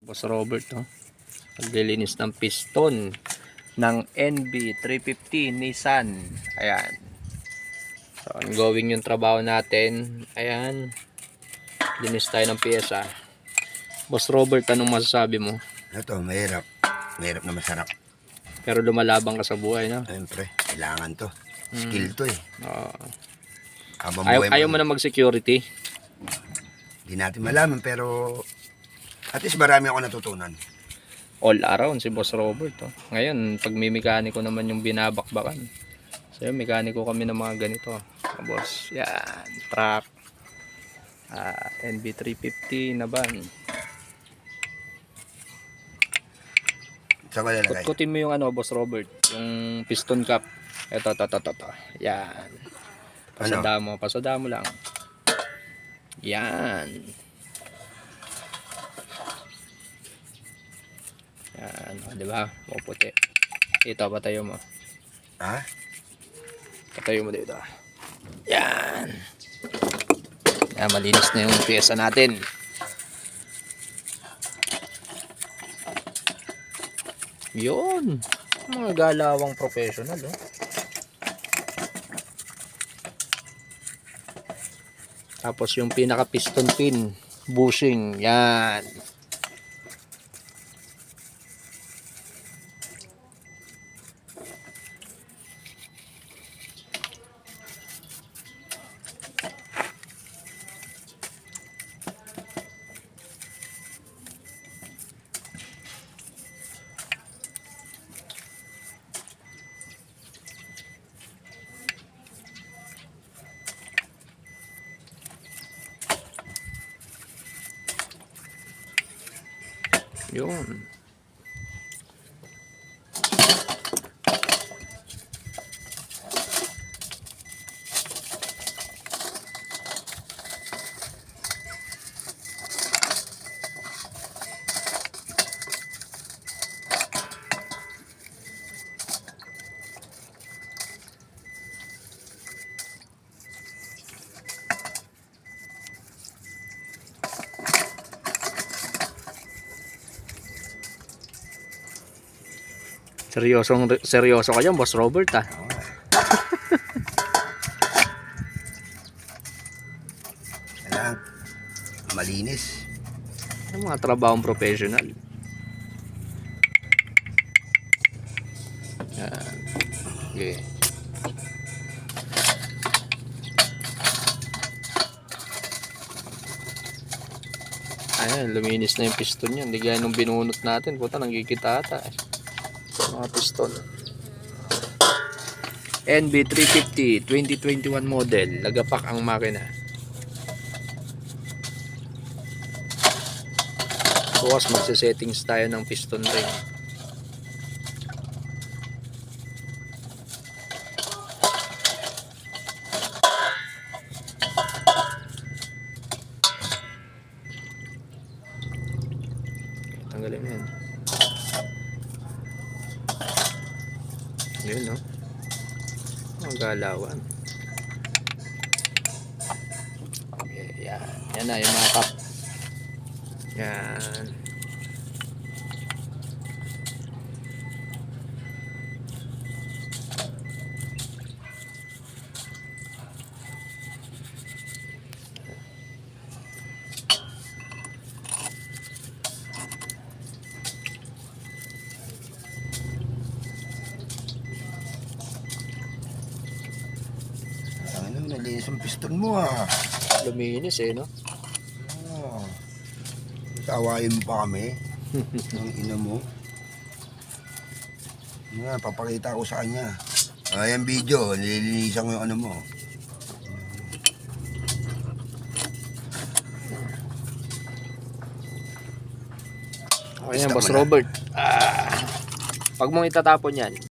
Boss Robert, no? Paglilinis ng piston ng NB350 Nissan. Ayan. So, ongoing yung trabaho natin. Ayan. Linis tayo ng pyesa. Boss Robert, anong masasabi mo? Ito, mahirap. Mahirap na masarap. Pero lumalabang ka sa buhay, no? Siyempre, kailangan to. Skill to eh. Habang Ayaw mo na mag-security? Hindi natin malaman pero at least marami ako natutunan. All around si Boss Robert, oh. Ngayon, pag may mekaniko naman yung binabakbakan. So, yung mekaniko kami ng mga ganito, boss. Yan, truck. NB350 na van. Saan ko lalagay? Kutkutin mo yung ano, Boss Robert, yung piston cap. Ito. Yan. Pasada mo lang. Yan. Yan, di ba? Puputi. Ito, patayo mo. Ha? Patayo mo dito. Yan. Yan, malinis na yung pyesa natin. Yun. Mga galawang professional, oh. Tapos yung pinaka piston pin, bushing, yan. Yun. Seryoso ka dyan, Boss Robert, ah. Kailangan malinis. Ang mga trabahong professional. Yan. Okay. Ayan, luminis na yung piston niya. Hindi gaya nung binunot natin. Puta, nanggigita ata, eh. Mga piston. NB350 2021 model. Lagapak ang makina. Bukas magse-settings tayo ng piston ring. Tanggalin mo yan. Yun, no? Ang galawan. Okay, yan. Yan na yung mga cup. Yan. Nalinis ang piston mo ah. Luminis eh, no? Oh. Tawain mo pa kami. Ang ina mo. Nga, papakita ko sa kanya. Ayan video, nililinisan ko yung ano mo. Okay yan, Boss Robert. Pag mong itatapon yan,